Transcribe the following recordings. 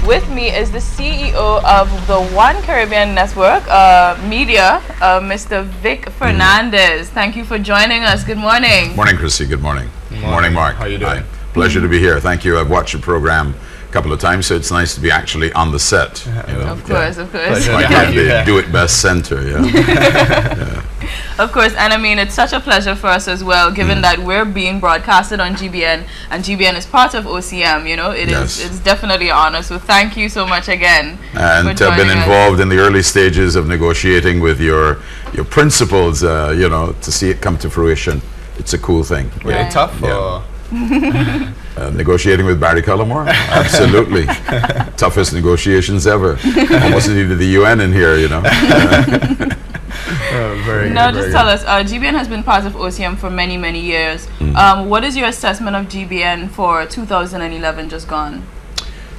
With me is the CEO of the One Caribbean Network Media, Mr. Vic Fernandes. Thank you for joining us. Good morning. Morning, Chrissy. Good morning. Morning, Mark. How you doing? Hi. Pleasure to be here. Thank you. I've watched your program a couple of times, so it's nice to be actually on the set. You know? Of course. Like at the Do It Best Center, Of course, and I mean, it's such a pleasure for us as well, given that we're being broadcasted on GBN, and GBN is part of OCM, you know, it's definitely an honor, so thank you so much again. And I've been involved in the early stages of negotiating with your principals, you know, to see it come to fruition. It's a cool thing. Really tough? Or? Negotiating with Barry Cullimore? Absolutely. Toughest negotiations ever. Almost needed the UN in here, you know. Tell us, GBN has been part of OCM for many, many years. What is your assessment of GBN for 2011 just gone?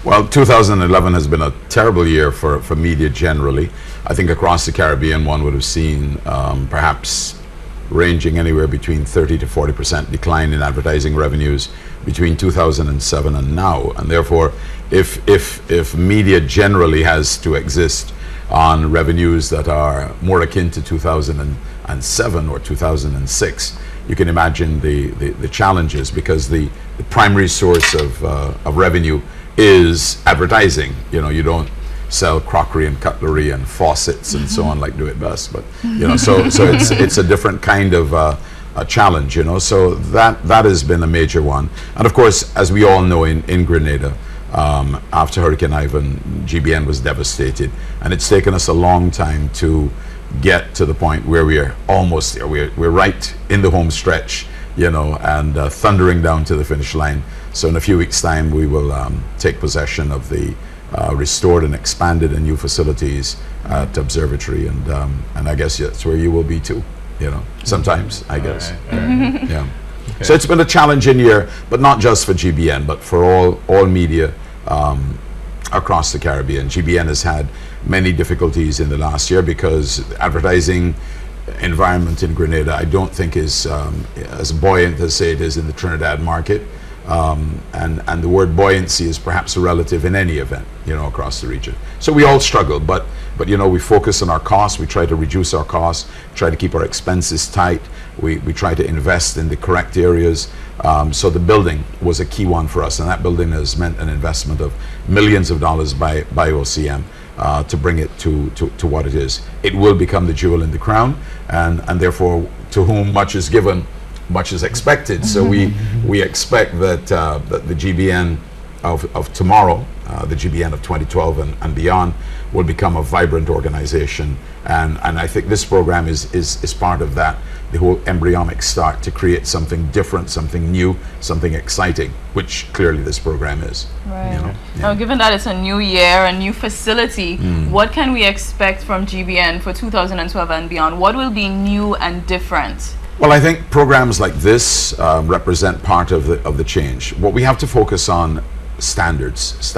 Well, 2011 has been a terrible year for media generally. I think across the Caribbean one would have seen perhaps ranging anywhere between 30 to 40% decline in advertising revenues between 2007 and now. And therefore, if media generally has to exist on revenues that are more akin to 2007 or 2006, you can imagine the challenges, because the primary source of revenue is advertising. You know, you don't sell crockery and cutlery and faucets and so on like Do It Best, but you know, so it's a different kind of a challenge, you know. So that has been a major one. And of course, as we all know, in Grenada, after Hurricane Ivan, GBN was devastated, and it's taken us a long time to get to the point where we are almost there. We're right in the home stretch, you know, and thundering down to the finish line. So in a few weeks' time, we will take possession of the restored and expanded and new facilities at Observatory, and I guess that's where you will be too, you know, sometimes, I guess. Right. Yeah. Okay. So it's been a challenging year, but not just for GBN, but for all media across the Caribbean. GBN has had many difficulties in the last year because the advertising environment in Grenada, I don't think is as buoyant as, say, it is in the Trinidad market. And the word buoyancy is perhaps relative in any event, you know, across the region. So we all struggle, but you know, we focus on our costs. We try to reduce our costs, try to keep our expenses tight. We try to invest in the correct areas. So the building was a key one for us, and that building has meant an investment of millions of dollars by OCM to bring it to what it is. It will become the jewel in the crown, and therefore, to whom much is given, much is expected. So we expect that the GBN of tomorrow, the GBN of 2012 and beyond, will become a vibrant organization, and I think this program is part of that, the whole embryonic start to create something different, something new, something exciting, which clearly this program is. Right. You know? Now, given that it's a new year, a new facility, what can we expect from GBN for 2012 and beyond? What will be new and different? Well, I think programs like this represent part of the change. What we have to focus on, standards.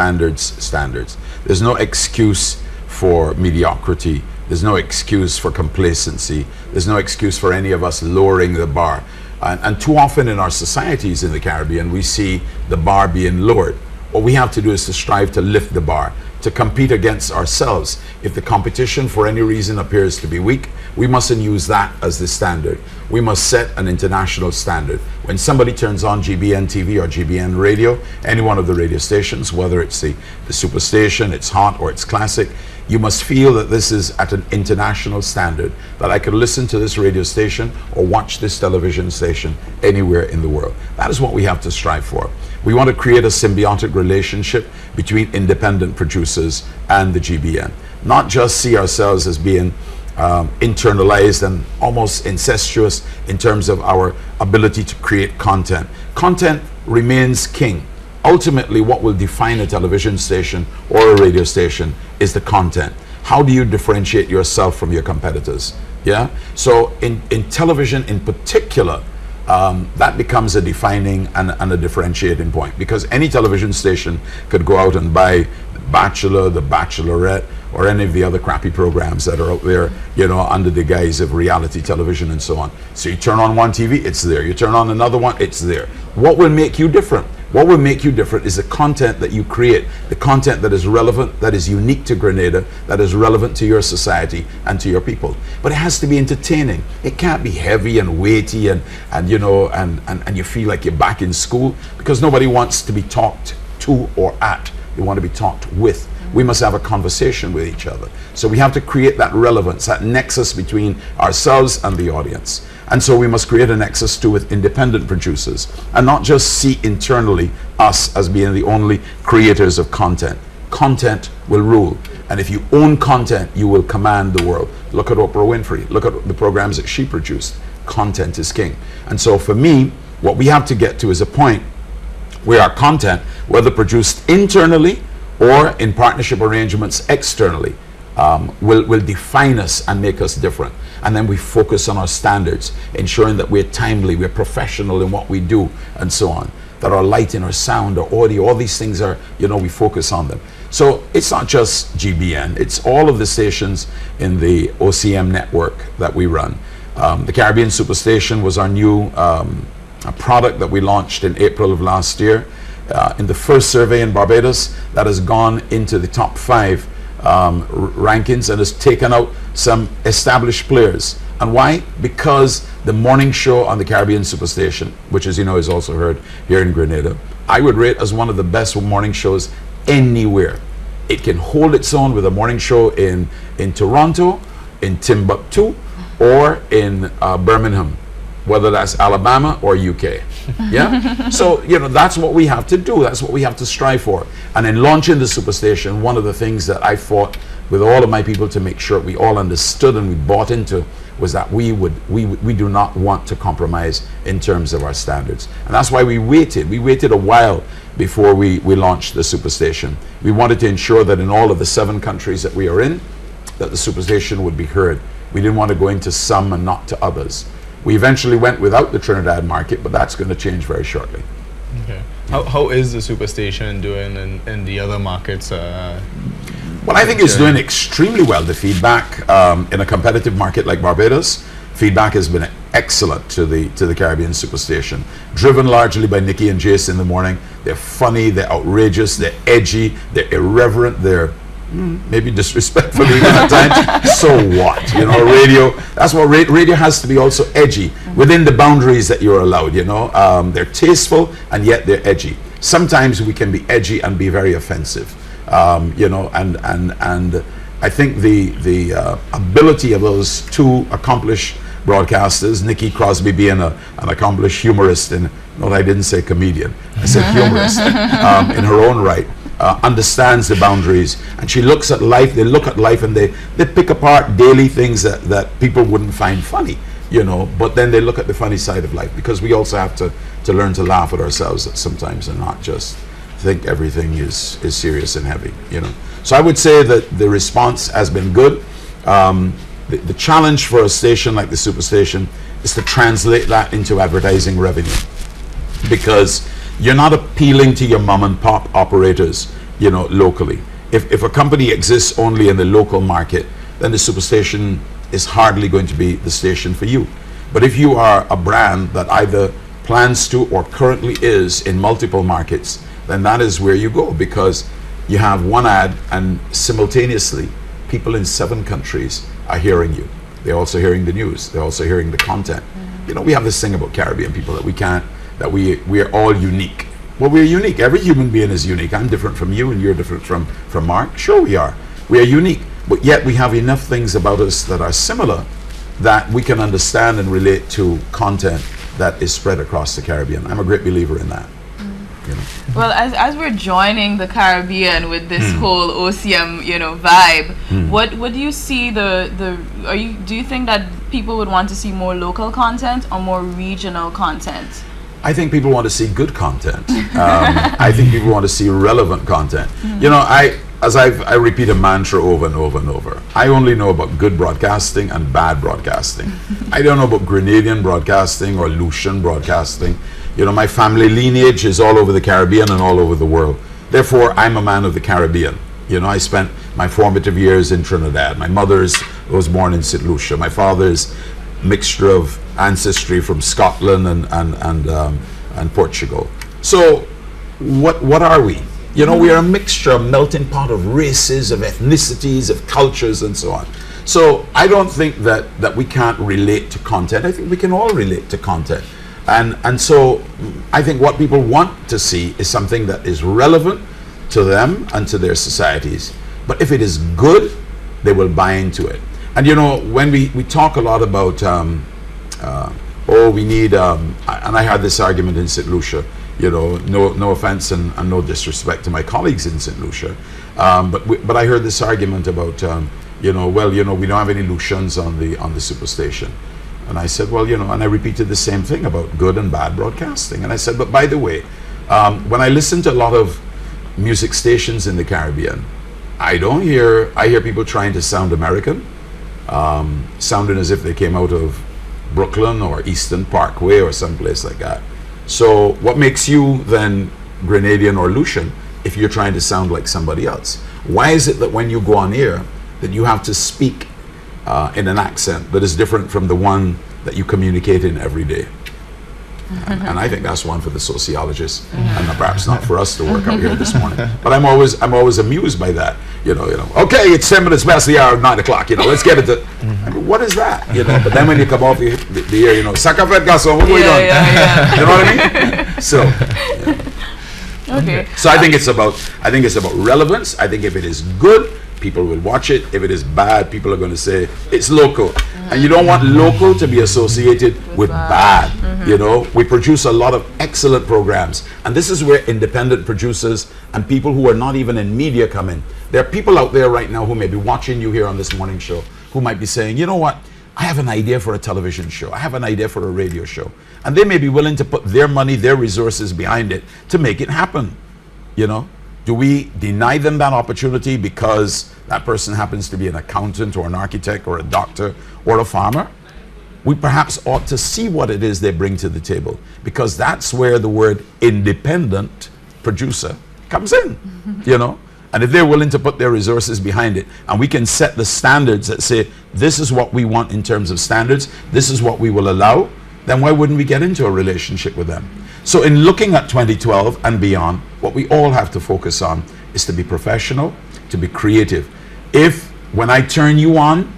There's no excuse for mediocrity. There's no excuse for complacency. There's no excuse for any of us lowering the bar. And too often in our societies in the Caribbean, we see the bar being lowered. What we have to do is to strive to lift the bar, to compete against ourselves. If the competition for any reason appears to be weak, we mustn't use that as the standard. We must set an international standard. When somebody turns on GBN TV or GBN radio, any one of the radio stations, whether it's the Superstation, it's hot or it's classic, you must feel that this is at an international standard, that I could listen to this radio station or watch this television station anywhere in the world. That is what we have to strive for. We want to create a symbiotic relationship between independent producers and the GBN. Not just see ourselves as being internalized and almost incestuous in terms of our ability to create content. Content remains king. Ultimately, what will define a television station or a radio station is the content. How do you differentiate yourself from your competitors? Yeah. So in television in particular, that becomes a defining and a differentiating point, because any television station could go out and buy The Bachelor, The Bachelorette, or any of the other crappy programs that are out there, you know, under the guise of reality television and so on. So you turn on one TV, it's there. You turn on another one, it's there. What will make you different? What will make you different is the content that you create, the content that is relevant, that is unique to Grenada, that is relevant to your society and to your people. But it has to be entertaining. It can't be heavy and weighty and you know, and you feel like you're back in school, because nobody wants to be talked to or at. They want to be talked with. We must have a conversation with each other. So we have to create that relevance, that nexus between ourselves and the audience. And so we must create a nexus too with independent producers, and not just see internally us as being the only creators of content. Content will rule. And if you own content, you will command the world. Look at Oprah Winfrey. Look at the programs that she produced. Content is king. And so for me, what we have to get to is a point where our content, whether produced internally or in partnership arrangements externally, will define us and make us different. And then we focus on our standards, ensuring that we're timely, we're professional in what we do, and so on. That our lighting, our sound, our audio, all these things are, you know, we focus on them. So it's not just GBN, it's all of the stations in the OCM network that we run. The Caribbean Superstation was our new product that we launched in April of last year. In the first survey in Barbados, that has gone into the top 5 rankings and has taken out some established players. And why? Because the morning show on the Caribbean Superstation, which, as you know, is also heard here in Grenada, I would rate as one of the best morning shows anywhere. It can hold its own with a morning show in Toronto, in Timbuktu, or in Birmingham, whether that's Alabama or UK. Yeah? So, you know, that's what we have to do. That's what we have to strive for. And in launching the Superstation, one of the things that I fought with all of my people to make sure we all understood and we bought into was that we do not want to compromise in terms of our standards. And that's why we waited. We waited a while before we launched the Superstation. We wanted to ensure that in all of the 7 countries that we are in, that the Superstation would be heard. We didn't want to go into some and not to others. We eventually went without the Trinidad market, but that's going to change very shortly. Okay. How is the Superstation doing in the other markets? Well, I think it's doing extremely well. The feedback in a competitive market like Barbados, feedback has been excellent to the Caribbean Superstation. Driven largely by Nikki and Jace in the morning. They're funny, they're outrageous, they're edgy, they're irreverent, they're maybe disrespectful even at times. So what? You know, radio, that's what radio has to be, also edgy within the boundaries that you're allowed, you know. They're tasteful and yet they're edgy. Sometimes we can be edgy and be very offensive, you know, and I think the ability of those 2 accomplished broadcasters, Nikki Crosby being an accomplished humorist, and no, I didn't say comedian, I said humorist, in her own right, understands the boundaries, and she looks at life, they look at life and they pick apart daily things that people wouldn't find funny, you know, but then they look at the funny side of life, because we also have to learn to laugh at ourselves sometimes and not just think everything is serious and heavy, you know. So I would say that the response has been good. The challenge for a station like the Superstation is to translate that into advertising revenue, because you're not appealing to your mom and pop operators, you know, locally. If a company exists only in the local market, then the Superstation is hardly going to be the station for you. But if you are a brand that either plans to or currently is in multiple markets, then that is where you go, because you have one ad and simultaneously people in 7 countries are hearing you. They're also hearing the news. They're also hearing the content. You know, we have this thing about Caribbean people that we are all unique. Well, we're unique. Every human being is unique. I'm different from you and you're different from Mark. Sure we are. We are unique. But yet we have enough things about us that are similar that we can understand and relate to content that is spread across the Caribbean. I'm a great believer in that. You know. Well, as we're joining the Caribbean with this whole OCM, you know, vibe, what do you see do you think that people would want to see more local content or more regional content? I think people want to see good content. I think people want to see relevant content. You know, I repeat a mantra over and over and over. I only know about good broadcasting and bad broadcasting. I don't know about Grenadian broadcasting or Lucian broadcasting. You know, my family lineage is all over the Caribbean and all over the world. Therefore, I'm a man of the Caribbean. You know, I spent my formative years in Trinidad. My mother was born in St. Lucia. My father's mixture of ancestry from Scotland and Portugal. So what are we? You know, we are a mixture, a melting pot of races, of ethnicities, of cultures, and so on. So I don't think that we can't relate to content. I think we can all relate to content. And so I think what people want to see is something that is relevant to them and to their societies. But if it is good, they will buy into it. And you know, when we talk a lot about, we need, and I had this argument in St. Lucia, you know, no offense and no disrespect to my colleagues in St. Lucia, but I heard this argument about, we don't have any Lucians on the Superstation. And I said, well, you know, and I repeated the same thing about good and bad broadcasting. And I said, but by the way, when I listen to a lot of music stations in the Caribbean, I hear people trying to sound American, sounding as if they came out of Brooklyn or Eastern Parkway or someplace like that. So what makes you then Grenadian or Lucian if you're trying to sound like somebody else? Why is it that when you go on air that you have to speak in an accent that is different from the one that you communicate in every day? And I think that's one for the sociologists, and perhaps not for us to work out here this morning. But I'm always amused by that. You know. Okay, it's 10 minutes past the hour of 9 o'clock. You know, let's get it to. I mean, what is that? You know. But then when you come off the air, you know, Sakafet Gasson, what are we doing? You know what I mean? So. Yeah. Okay. So I think it's about relevance. I think if it is good, people will watch it. If it is bad, people are going to say it's local. And you don't want local to be associated with bad. You know, we produce a lot of excellent programs. And this is where independent producers and people who are not even in media come in. There are people out there right now who may be watching you here on this morning show who might be saying, you know what, I have an idea for a television show. I have an idea for a radio show. And they may be willing to put their money, their resources behind it to make it happen. You know? Do we deny them that opportunity because that person happens to be an accountant or an architect or a doctor or a farmer? We perhaps ought to see what it is they bring to the table, because that's where the word independent producer comes in, you know? And if they're willing to put their resources behind it, and we can set the standards that say, this is what we want in terms of standards, this is what we will allow, then why wouldn't we get into a relationship with them? So in looking at 2012 and beyond, what we all have to focus on is to be professional, to be creative. If when I turn you on,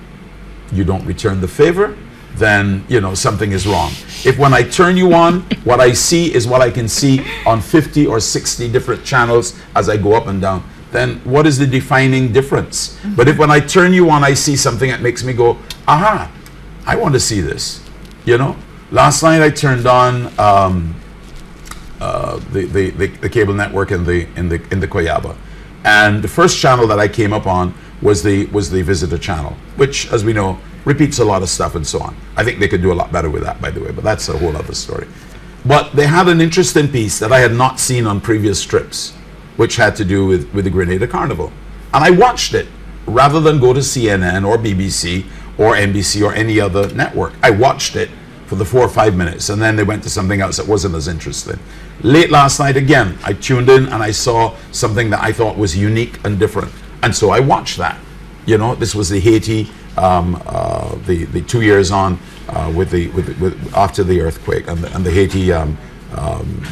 you don't return the favor, then, you know, something is wrong. If when I turn you on, what I see is what I can see on 50 or 60 different channels as I go up and down, then what is the defining difference? But if when I turn you on, I see something that makes me go, aha, I want to see this, you know? Last night I turned on the cable network in the Koyaba, and the first channel that I came up on was the visitor channel, which, as we know, repeats a lot of stuff and so on. I think they could do a lot better with that, by the way, but that's a whole other story. But they had an interesting piece that I had not seen on previous trips, which had to do with the Grenada Carnival, and I watched it rather than go to CNN or BBC or NBC or any other network. I watched it for the 4 or 5 minutes, and then they went to something else that wasn't as interesting. Late last night again, I tuned in and I saw something that I thought was unique and different, and so I watched that. You know, this was the Haiti, the 2 years on with after the earthquake and the Haiti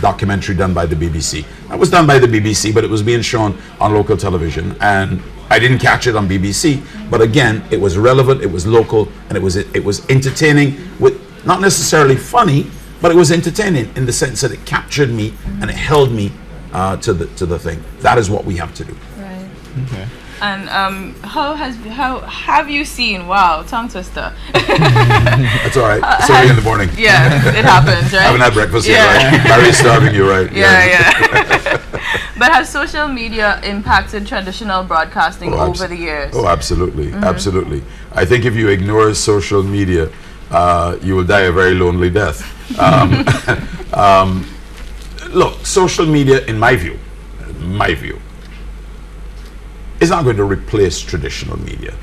documentary done by the BBC. That was done by the BBC, but it was being shown on local television, and I didn't catch it on BBC. But again, it was relevant, it was local, and it was entertaining, with not necessarily funny, but it was entertaining in the sense that it captured me and it held me to the thing. That is what we have to do. Right. Okay. And how have you seen? Wow, tongue twister. That's all right. It's early in the morning. Yeah, it happens, right? I haven't had breakfast yet, right? Barry's starving you, right? Yeah. But has social media impacted traditional broadcasting over the years? Oh, absolutely, absolutely. I think if you ignore social media, you will die a very lonely death. Look, social media, in my view, is not going to replace traditional media.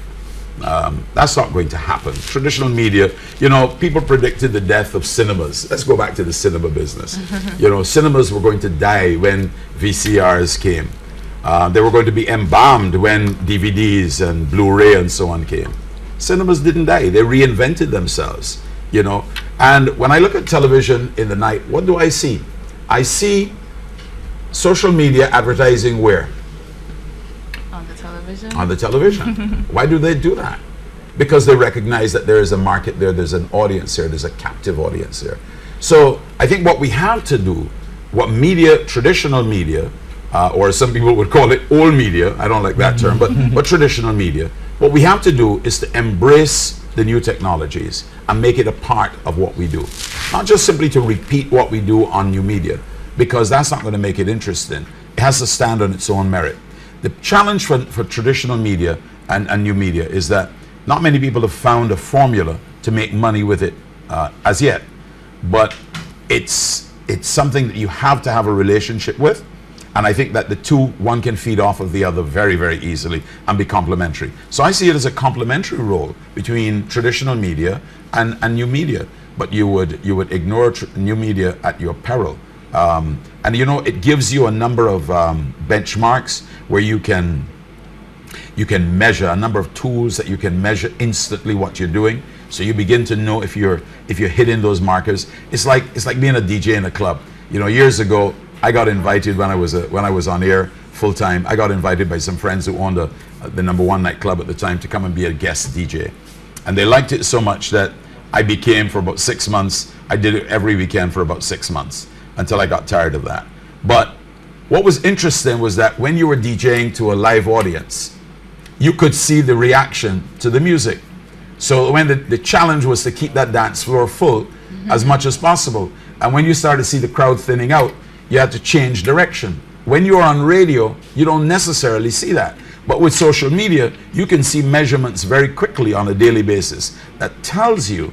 That's not going to happen. Traditional media, you know, people predicted the death of cinemas. Let's go back to the cinema business. You know, cinemas were going to die when VCRs came. They were going to be embalmed when DVDs and Blu-ray and so on came. Cinemas didn't die. They reinvented themselves, you know. And when I look at television in the night, what do I see? I see social media advertising where? On the television. On the television. Why do they do that? Because they recognize that there is a market there, there's an audience there, there's a captive audience there. So I think what we have to do, what media, traditional media, or some people would call it old media, I don't like that term, but traditional media, what we have to do is to embrace the new technologies and make it a part of what we do. Not just simply to repeat what we do on new media, because that's not going to make it interesting. It has to stand on its own merit. The challenge for traditional media and new media is that not many people have found a formula to make money with it as yet. But it's something that you have to have a relationship with. And I think that the two, one can feed off of the other very, very easily and be complementary. So I see it as a complementary role between traditional media and new media. But you would ignore new media at your peril. And you know, it gives you a number of benchmarks where you can measure, a number of tools that you can measure instantly what you're doing. So you begin to know if you're hitting those markers. It's like being a DJ in a club. You know, years ago, I got invited when I was on air full time. I got invited by some friends who owned the #1 nightclub at the time to come and be a guest DJ, and they liked it so much that I became, for about 6 months, I did it every weekend for about 6 months until I got tired of that. But what was interesting was that when you were DJing to a live audience, you could see the reaction to the music. So when the challenge was to keep that dance floor full as much as possible. And when you started to see the crowd thinning out, you had to change direction. When you're on radio, you don't necessarily see that. But with social media, you can see measurements very quickly on a daily basis that tells you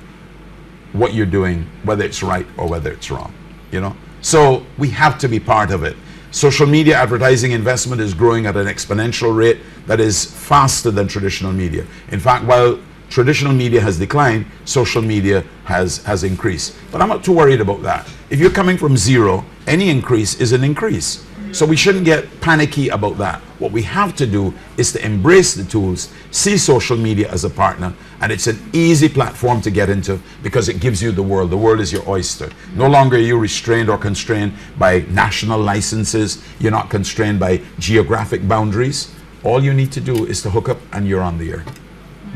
what you're doing, whether it's right or whether it's wrong, you know? So we have to be part of it. Social media advertising investment is growing at an exponential rate that is faster than traditional media. In fact, while traditional media has declined, social media has increased. But I'm not too worried about that. If you're coming from zero, any increase is an increase. So we shouldn't get panicky about that. What we have to do is to embrace the tools, see social media as a partner, and it's an easy platform to get into because it gives you the world. The world is your oyster. No longer are you restrained or constrained by national licenses. You're not constrained by geographic boundaries. All you need to do is to hook up and you're on the air.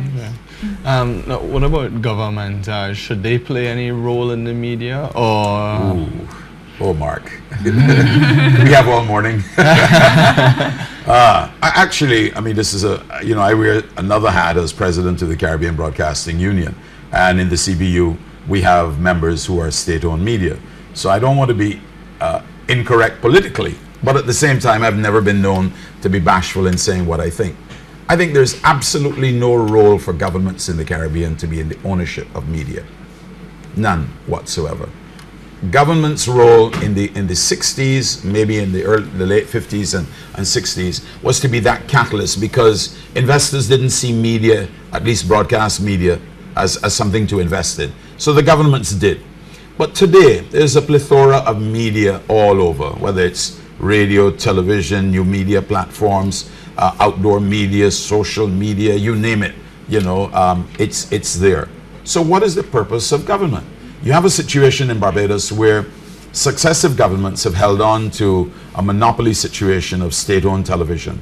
Okay. Now, what about government? Should they play any role in the media, or? Ooh. Oh, Mark. We have all morning. I mean, this is I wear another hat as president of the Caribbean Broadcasting Union. And in the CBU, we have members who are state-owned media. So I don't want to be incorrect politically, but at the same time, I've never been known to be bashful in saying what I think. I think there's absolutely no role for governments in the Caribbean to be in the ownership of media. None whatsoever. Government's role in the 60s, maybe in the late 50s and 60s, was to be that catalyst because investors didn't see media, at least broadcast media, as something to invest in. So the governments did. But today, there's a plethora of media all over, whether it's radio, television, new media platforms, outdoor media, social media, you name it, it's there. So what is the purpose of government? You have a situation in Barbados where successive governments have held on to a monopoly situation of state-owned television.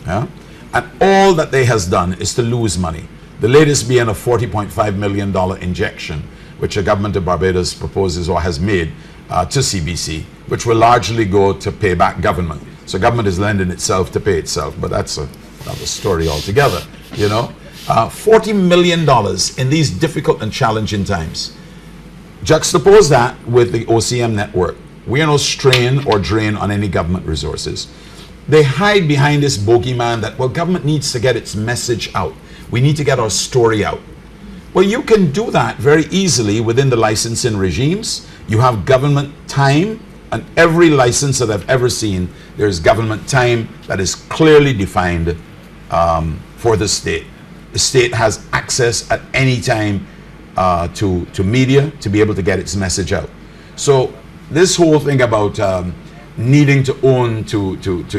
Yeah? And all that they has done is to lose money. The latest being a $40.5 million injection, which the government of Barbados proposes or has made to CBC, which will largely go to pay back government. So government is lending itself to pay itself, but that's another story altogether, $40 million in these difficult and challenging times. Juxtapose that with the OCM network. We are no strain or drain on any government resources. They hide behind this bogeyman that, well, government needs to get its message out. We need to get our story out. Well, you can do that very easily within the licensing regimes. You have government time, and every license that I've ever seen, there's government time that is clearly defined for the state. The state has access at any time to media to be able to get its message out. So this whole thing about needing to own to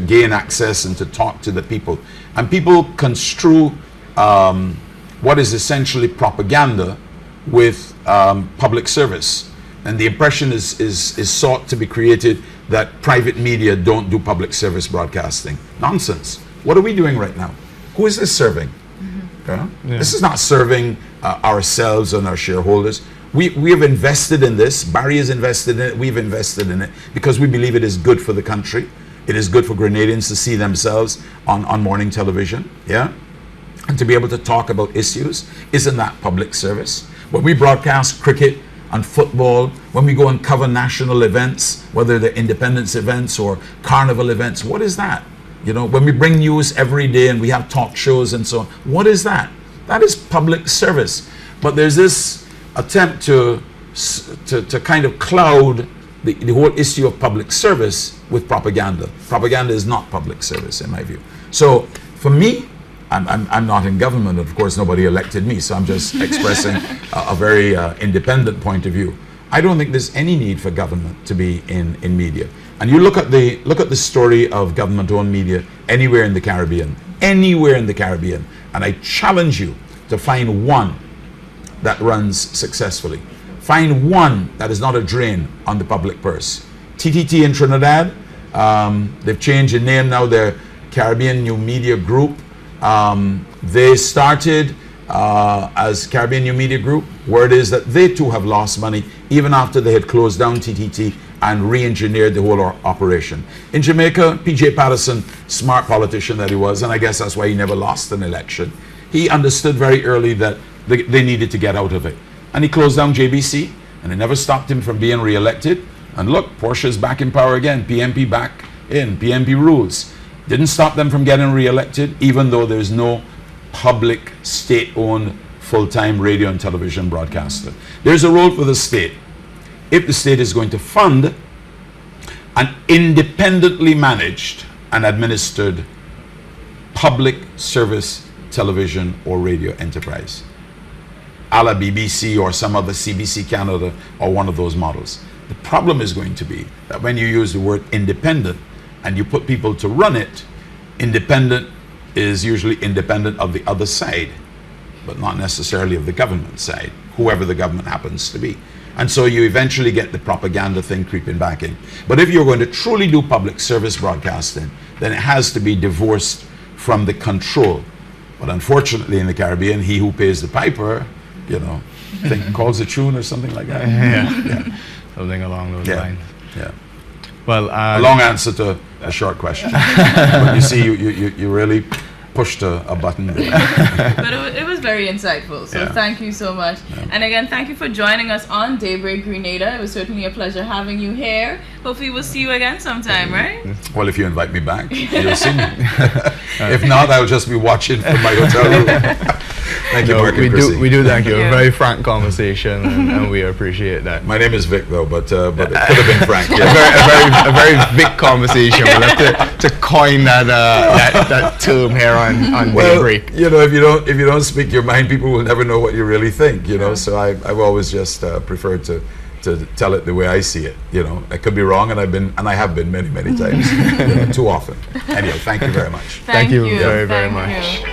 gain access and to talk to the people, and people construe what is essentially propaganda with public service. And the impression is sought to be created that private media don't do public service broadcasting. Nonsense. What are we doing right now? Who is this serving? Yeah? This is not serving ourselves and our shareholders. We have invested in this. Barry has invested in it. We've invested in it because we believe it is good for the country. It is good for Grenadians to see themselves on morning television. Yeah? And to be able to talk about issues. Isn't that public service? When we broadcast cricket and football, when we go and cover national events, whether they're independence events or carnival events, what is that? You know, when we bring news every day and we have talk shows and so on, what is that? That is public service. But there's this attempt to kind of cloud the whole issue of public service with propaganda. Propaganda is not public service in my view. So for me, I'm not in government. Of course, nobody elected me, so I'm just expressing a very independent point of view. I don't think there's any need for government to be in media. And you look at the story of government-owned media anywhere in the Caribbean, and I challenge you to find one that runs successfully. Find one that is not a drain on the public purse. TTT in Trinidad, they've changed the name now. They're Caribbean New Media Group. They started as Caribbean New Media Group. Word is that they too have lost money even after they had closed down TTT and re-engineered the whole operation. In Jamaica, PJ Patterson, smart politician that he was, and I guess that's why he never lost an election, he understood very early that they needed to get out of it. And he closed down JBC, and it never stopped him from being re-elected. And look, Portia's back in power again, PMP back in, PMP rules. Didn't stop them from getting re-elected, even though there's no public, state-owned, full-time radio and television broadcaster. There's a role for the state. If the state is going to fund an independently managed and administered public service television or radio enterprise, a la BBC or some other CBC Canada or one of those models. The problem is going to be that when you use the word independent and you put people to run it, independent is usually independent of the other side, but not necessarily of the government side, whoever the government happens to be. And so you eventually get the propaganda thing creeping back in. But if you're going to truly do public service broadcasting, then it has to be divorced from the control. But unfortunately in the Caribbean, he who pays the piper, you know, calls a tune or something like that. Yeah. Something along those lines. Yeah. Well, a long answer to a short question. But you see, you really pushed a button there. But it was very insightful, so thank you so much. And again, thank you for joining us on Daybreak Grenada. It was certainly a pleasure having you here. Hopefully we'll see you again sometime, right? Well, if you invite me back, you'll see me. If not, I'll just be watching from my hotel room. Thank you, Mark and Chrissy. We do thank you. A very frank conversation, and we appreciate that. My name is Vic, though, but it could have been frank. A very Vic conversation. We'll have to coin that term here on Daybreak. You know, if you don't speak your mind, people will never know what you really think. You know, so I've always just preferred to tell it the way I see it. You know, I could be wrong, and I have been many times, too often. Anyway, thank you very much. Thank you very much.